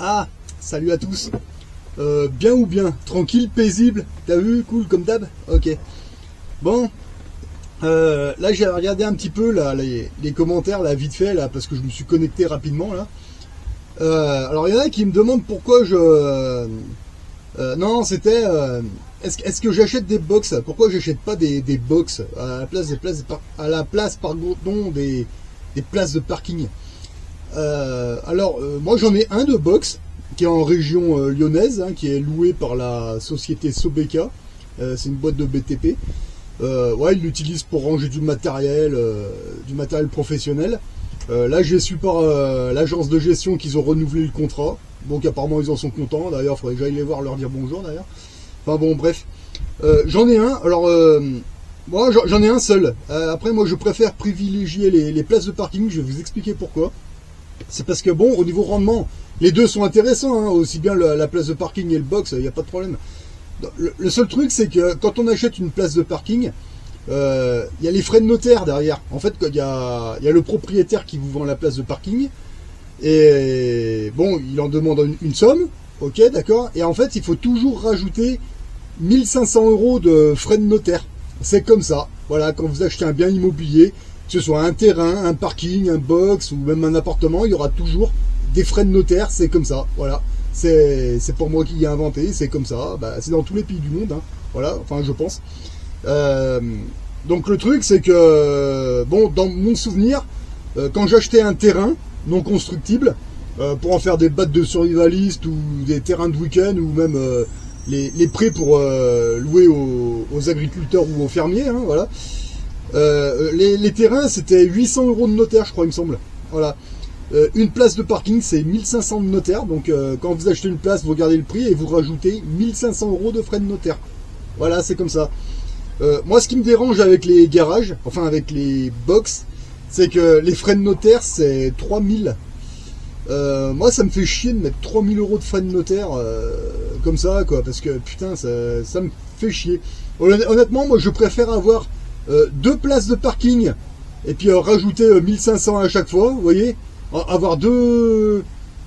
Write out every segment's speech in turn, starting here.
Ah, salut à tous. Bien ou bien? Tranquille, paisible? T'as vu? Cool comme d'hab? Ok. Bon, là j'ai regardé un petit peu là, les commentaires là, vite fait là, parce que je me suis connecté rapidement là. Alors il y en a qui me demandent pourquoi je... non, c'était... est-ce que j'achète des box? Pourquoi j'achète pas des box à la place pardon, des places de parking? Moi j'en ai un de box qui est en région lyonnaise, hein, qui est loué par la société Sobeka. C'est une boîte de BTP. Ouais, ils l'utilisent pour ranger du matériel professionnel. Là, j'ai su par l'agence de gestion qu'ils ont renouvelé le contrat. Donc apparemment ils en sont contents. D'ailleurs, il faudrait que j'aille les voir, leur dire bonjour d'ailleurs. Enfin bon, bref. J'en ai un. Alors, moi j'en ai un seul. Après, moi je préfère privilégier les places de parking. Je vais vous expliquer pourquoi. C'est parce que bon, au niveau rendement, les deux sont intéressants, hein, aussi bien la place de parking et le box, il n'y a pas de problème. Le seul truc, c'est que quand on achète une place de parking, il y a les frais de notaire derrière. En fait, il y a le propriétaire qui vous vend la place de parking, et bon, il en demande une somme, ok, d'accord, et en fait, il faut toujours rajouter 1500 € de frais de notaire. C'est comme ça, voilà, quand vous achetez un bien immobilier, que ce soit un terrain, un parking, un box ou même un appartement, il y aura toujours des frais de notaire, c'est comme ça, voilà. C'est pour moi qui ai inventé, c'est comme ça, bah, c'est dans tous les pays du monde, hein, voilà, enfin je pense. Donc le truc c'est que, bon, dans mon souvenir, quand j'achetais un terrain non constructible, pour en faire des battes de survivaliste ou des terrains de week-end ou même les prêts pour louer aux agriculteurs ou aux fermiers, hein, voilà. Les terrains c'était 800 € de notaire, je crois, il me semble. Voilà. Une place de parking c'est 1500 de notaire. Donc quand vous achetez une place, vous regardez le prix et vous rajoutez 1500 € de frais de notaire. Voilà, c'est comme ça. Moi, ce qui me dérange avec les garages, enfin avec les box, c'est que les frais de notaire c'est 3000. Moi, ça me fait chier de mettre 3000 € de frais de notaire comme ça, quoi, parce que putain, ça me fait chier. Honnêtement, moi, je préfère avoir deux places de parking et puis rajouter 1500 à chaque fois, vous voyez, avoir deux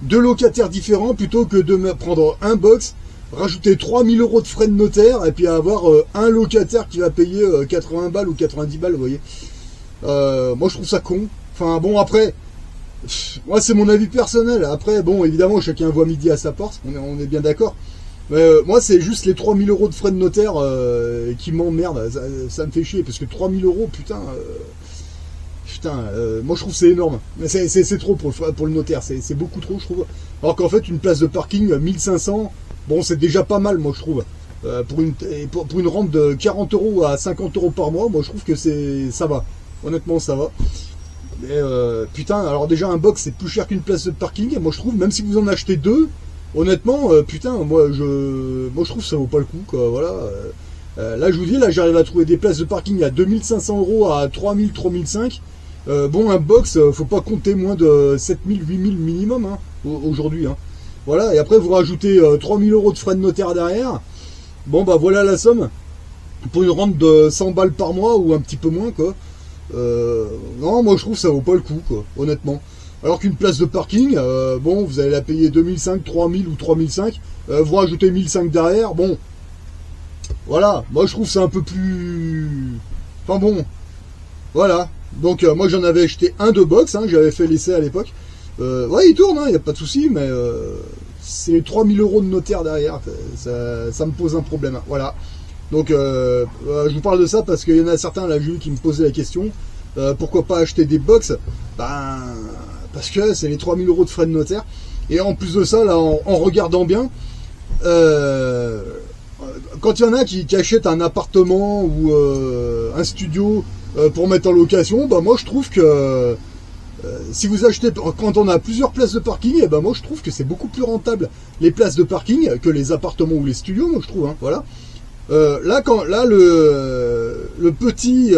locataires différents plutôt que de me prendre un box, rajouter 3000 € de frais de notaire et puis avoir un locataire qui va payer 80 balles ou 90 balles, vous voyez. Moi, je trouve ça con. Enfin bon, après, moi c'est mon avis personnel. Après, bon, évidemment, chacun voit midi à sa porte, on est bien d'accord. Moi, c'est juste les 3000 € de frais de notaire qui m'emmerdent. Ça me fait chier, parce que 3000 €, putain, moi je trouve que c'est énorme. C'est trop pour le notaire, c'est beaucoup trop, je trouve. Alors qu'en fait, une place de parking, 1500, bon, c'est déjà pas mal, moi je trouve. Pour une rente de 40 € à 50 € par mois, moi je trouve que ça va. Honnêtement, ça va. Mais putain, alors déjà un box c'est plus cher qu'une place de parking. Moi je trouve, même si vous en achetez deux, honnêtement, putain, moi je trouve que ça vaut pas le coup, quoi. Voilà. Là je vous dis, là j'arrive à trouver des places de parking à 2500 € à 3000, 3005. Bon, un box, faut pas compter moins de 7000, 8000 minimum, hein, aujourd'hui, hein. Voilà, et après vous rajoutez 3000 € de frais de notaire derrière. Bon bah voilà la somme pour une rente de 100 balles par mois ou un petit peu moins, quoi. Non, moi je trouve que ça vaut pas le coup, quoi, honnêtement. Alors qu'une place de parking, bon, vous allez la payer 2005, 3000 ou 3005, vous rajoutez 1005 derrière, bon, voilà, moi je trouve ça un peu plus... Enfin bon, voilà. Donc moi j'en avais acheté un de box, hein, j'avais fait l'essai à l'époque. Ouais, il tourne, il n'y a pas de souci, mais c'est les 3000 € de notaire derrière, ça me pose un problème, voilà. Donc je vous parle de ça parce qu'il y en a certains là, j'ai vu, qui me posaient la question, pourquoi pas acheter des box? Ben parce que c'est les 3000 € de frais de notaire. Et en plus de ça, là, en regardant bien, quand il y en a qui achètent un appartement ou un studio pour mettre en location, ben moi je trouve que si vous achetez, quand on a plusieurs places de parking, et ben moi je trouve que c'est beaucoup plus rentable les places de parking que les appartements ou les studios, moi je trouve, hein, voilà. Là, le petit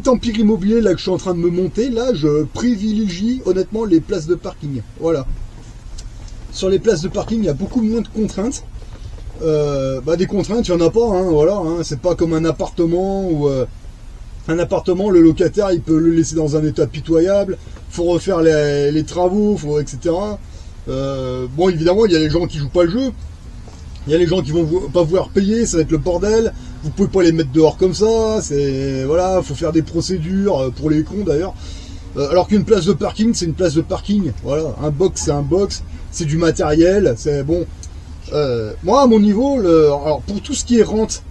empire immobilier là que je suis en train de me monter, là, je privilégie honnêtement les places de parking. Voilà. Sur les places de parking, il y a beaucoup moins de contraintes. Des contraintes, il n'y en a pas, hein, voilà. Hein, c'est pas comme un appartement où un appartement, le locataire, il peut le laisser dans un état pitoyable. Faut refaire les travaux, etc. Bon, évidemment, il y a les gens qui jouent pas le jeu. Il y a les gens qui vont pas vouloir payer, ça va être le bordel. Vous pouvez pas les mettre dehors comme ça. C'est voilà, faut faire des procédures pour les cons d'ailleurs. Alors qu'une place de parking, c'est une place de parking. Voilà, un box, c'est un box, c'est du matériel. C'est bon. Moi, à mon niveau, alors pour tout ce qui est rente,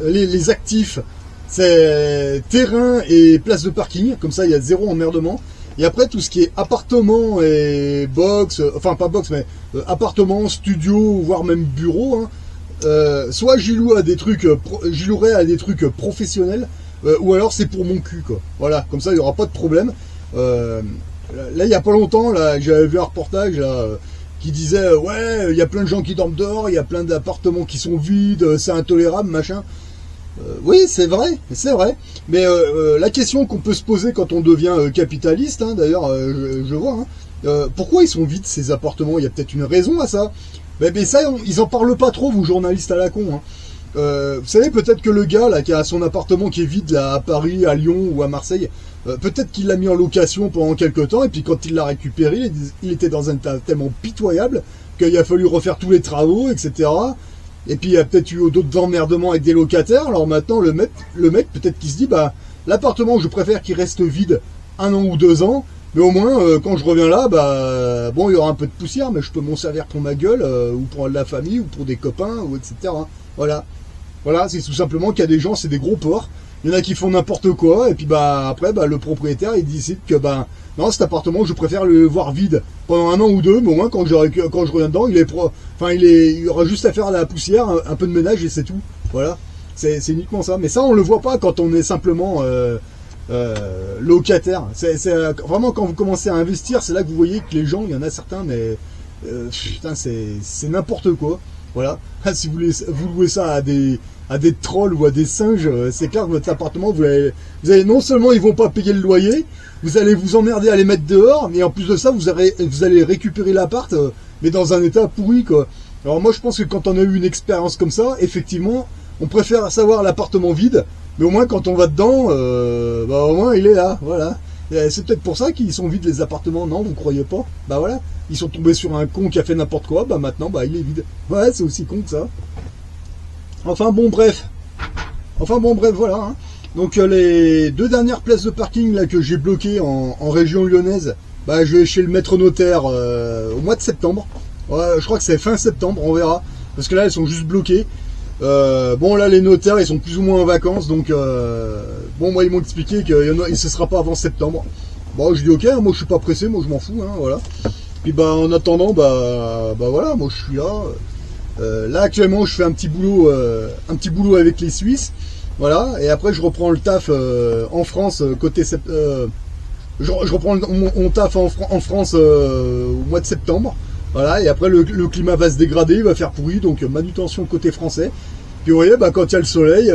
les actifs, c'est terrain et place de parking. Comme ça, il y a zéro emmerdement. Et après, tout ce qui est appartement et box, enfin pas box, mais appartement, studio, voire même bureau, hein, soit j'y loue à des trucs, j'y louerai à des trucs professionnels, ou alors c'est pour mon cul, quoi. Voilà, comme ça, il n'y aura pas de problème. Là, il y a pas longtemps, là, j'avais vu un reportage là, qui disait, ouais, il y a plein de gens qui dorment dehors, il y a plein d'appartements qui sont vides, c'est intolérable, machin. Oui, c'est vrai. Mais la question qu'on peut se poser quand on devient capitaliste, hein, d'ailleurs, je vois, hein, pourquoi ils sont vides ces appartements? Il y a peut-être une raison à ça. Mais ça, ils en parlent pas trop, vous journalistes à la con. Hein. Vous savez, peut-être que le gars là qui a son appartement qui est vide là à Paris, à Lyon ou à Marseille, peut-être qu'il l'a mis en location pendant quelques temps et puis quand il l'a récupéré, il était dans un état tellement pitoyable qu'il a fallu refaire tous les travaux, etc. Et puis il y a peut-être eu d'autres emmerdements avec des locataires. Alors maintenant le mec peut-être qu'il se dit bah l'appartement je préfère qu'il reste vide 1 an ou 2 ans, mais au moins quand je reviens là bah bon il y aura un peu de poussière mais je peux m'en servir pour ma gueule ou pour la famille ou pour des copains ou etc. Voilà, c'est tout simplement qu'il y a des gens, c'est des gros porcs. Il y en a qui font n'importe quoi et puis bah après bah le propriétaire il décide que bah non cet appartement je préfère le voir vide pendant 1 an ou 2, mais au moins quand je reviens dedans il y aura juste à faire la poussière, un peu de ménage et c'est tout. Voilà, c'est uniquement ça. Mais ça on le voit pas quand on est simplement locataire. C'est vraiment quand vous commencez à investir, c'est là que vous voyez que les gens, il y en a certains mais putain c'est n'importe quoi. Voilà, si vous louez ça à des trolls ou à des singes, c'est clair que votre appartement, vous allez non seulement ils vont pas payer le loyer, vous allez vous emmerder à les mettre dehors, mais en plus de ça, vous allez récupérer l'appart, mais dans un état pourri, quoi. Alors moi, je pense que quand on a eu une expérience comme ça, effectivement, on préfère savoir l'appartement vide, mais au moins quand on va dedans, bah au moins il est là, voilà. C'est peut-être pour ça qu'ils sont vides les appartements, non, vous croyez pas? Bah voilà, ils sont tombés sur un con qui a fait n'importe quoi, bah maintenant, bah il est vide. Ouais, c'est aussi con que ça. Enfin bon, bref, voilà. Hein. Donc les 2 dernières places de parking là que j'ai bloquées en région lyonnaise, bah je vais chez le maître notaire au mois de septembre. Ouais, je crois que c'est fin septembre, on verra. Parce que là, elles sont juste bloquées. Bon là les notaires ils sont plus ou moins en vacances donc bon moi ils m'ont expliqué que ce sera pas avant septembre. Bon je dis ok, moi je suis pas pressé, moi je m'en fous, hein, voilà. Puis bah en attendant bah voilà, moi je suis là. Là actuellement je fais un petit boulot avec les Suisses, voilà, et après je reprends le taf en France côté je reprends mon taf en France au mois de septembre. Voilà, et après le climat va se dégrader, il va faire pourri, donc manutention côté français. Puis vous voyez, bah, quand il y a le soleil,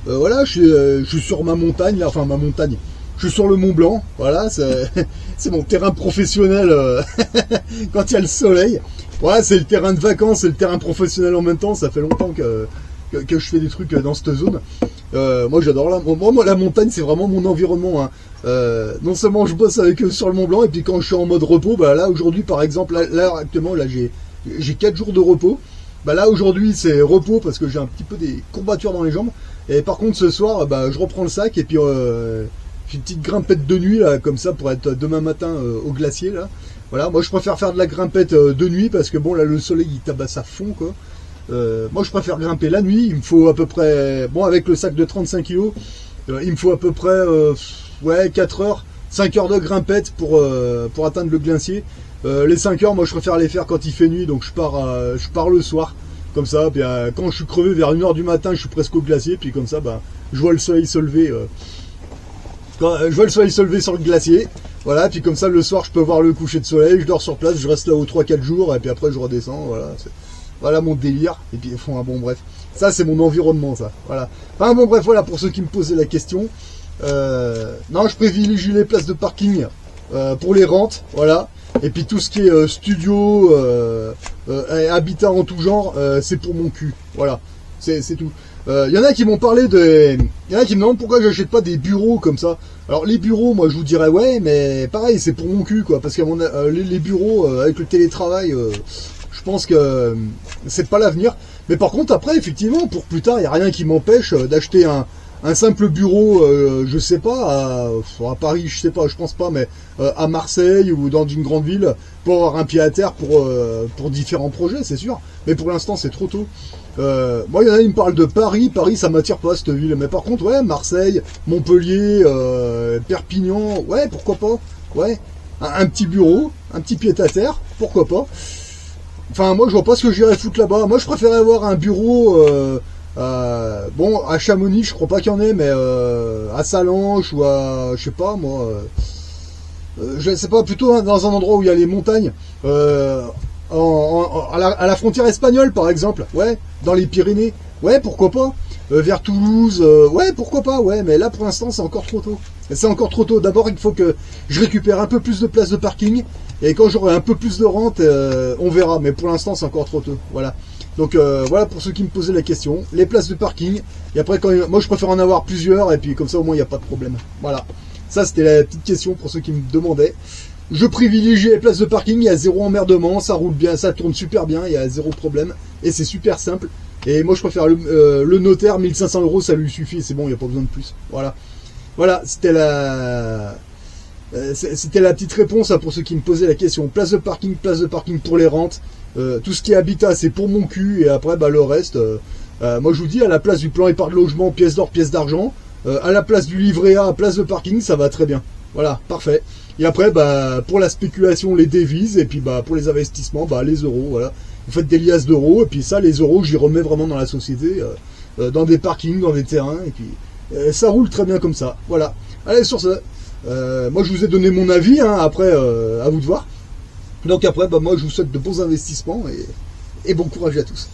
voilà, je suis sur ma montagne, là, enfin ma montagne, je suis sur le Mont Blanc, voilà, c'est mon terrain professionnel quand il y a le soleil. Voilà, c'est le terrain de vacances, c'est le terrain professionnel en même temps, ça fait longtemps que je fais des trucs dans cette zone. Moi j'adore la montagne, c'est vraiment mon environnement. Hein. Non seulement je bosse avec eux sur le Mont Blanc, et puis quand je suis en mode repos, bah là aujourd'hui par exemple, là actuellement là j'ai 4 jours de repos. Bah là aujourd'hui c'est repos parce que j'ai un petit peu des courbatures dans les jambes. Et par contre ce soir, bah je reprends le sac et puis j'ai une petite grimpette de nuit là, comme ça pour être demain matin au glacier là. Voilà, moi je préfère faire de la grimpette de nuit parce que bon là le soleil il tabasse à fond quoi. Moi je préfère grimper la nuit, il me faut à peu près, bon avec le sac de 35 kg, il me faut à peu près ouais, 4 heures, 5 heures de grimpette pour atteindre le glacier. Les 5 heures moi je préfère les faire quand il fait nuit, donc je pars le soir, comme ça, puis quand je suis crevé vers 1 heure du matin je suis presque au glacier, puis comme ça bah, je vois le soleil se lever. Je vois le soleil se lever sur le glacier, voilà, puis comme ça le soir je peux voir le coucher de soleil, je dors sur place, je reste là aux 3-4 jours, et puis après je redescends, voilà mon délire, et puis bon bref, ça c'est mon environnement ça, voilà. Enfin bon bref, voilà pour ceux qui me posaient la question, non je privilégie les places de parking pour les rentes, voilà, et puis tout ce qui est studio, habitat en tout genre, c'est pour mon cul, voilà. c'est tout. Il y en a qui m'ont parlé de... Il y en a qui me demandent pourquoi j'achète pas des bureaux comme ça. Alors les bureaux, moi je vous dirais ouais, mais pareil, c'est pour mon cul, quoi. Parce que les bureaux, avec le télétravail, je pense que c'est pas l'avenir. Mais par contre, après, effectivement, pour plus tard, il n'y a rien qui m'empêche d'acheter un simple bureau, je sais pas, à Paris, je sais pas, je pense pas, mais à Marseille ou dans une grande ville, pour avoir un pied à terre pour différents projets, c'est sûr. Mais pour l'instant, c'est trop tôt. Moi, il y en a qui me parlent de Paris. Paris, ça m'attire pas, cette ville. Mais par contre, ouais, Marseille, Montpellier, Perpignan, ouais, pourquoi pas. Ouais, un petit bureau, un petit pied à terre, pourquoi pas. Enfin, moi, je vois pas ce que j'irais foutre là-bas. Moi, je préférais avoir un bureau... bon, à Chamonix, je crois pas qu'il y en ait, mais à Salanches ou à... Je sais pas, moi... je sais pas, plutôt dans un endroit où il y a les montagnes. À la frontière espagnole, par exemple. Ouais, dans les Pyrénées. Ouais, pourquoi pas. Vers Toulouse. Ouais, pourquoi pas. Ouais, mais là, pour l'instant, c'est encore trop tôt. C'est encore trop tôt. D'abord, il faut que je récupère un peu plus de place de parking. Et quand j'aurai un peu plus de rente, on verra. Mais pour l'instant, c'est encore trop tôt. Voilà. Donc voilà pour ceux qui me posaient la question. Les places de parking. Et après, moi, je préfère en avoir plusieurs. Et puis comme ça, au moins, il n'y a pas de problème. Voilà. Ça, c'était la petite question pour ceux qui me demandaient. Je privilégie les places de parking, il y a zéro emmerdement, ça roule bien, ça tourne super bien, il y a zéro problème. Et c'est super simple. Et moi je préfère le notaire, 1500 €, ça lui suffit, c'est bon, il n'y a pas besoin de plus. Voilà. Voilà, c'était la petite réponse pour ceux qui me posaient la question. Place de parking pour les rentes. Tout ce qui est habitat, c'est pour mon cul. Et après, bah, le reste, moi je vous dis, à la place du plan épargne logement, pièce d'or, pièce d'argent, à la place du livret A, place de parking, ça va très bien. Voilà, parfait. Et après, bah, pour la spéculation, les devises, et puis bah, pour les investissements, bah, les euros, voilà. Vous faites des liasses d'euros, et puis ça, les euros, j'y remets vraiment dans la société, dans des parkings, dans des terrains, et puis ça roule très bien comme ça. Voilà. Allez, sur ce, moi je vous ai donné mon avis, hein, après, à vous de voir. Donc après, bah, moi je vous souhaite de bons investissements, et bon courage à tous.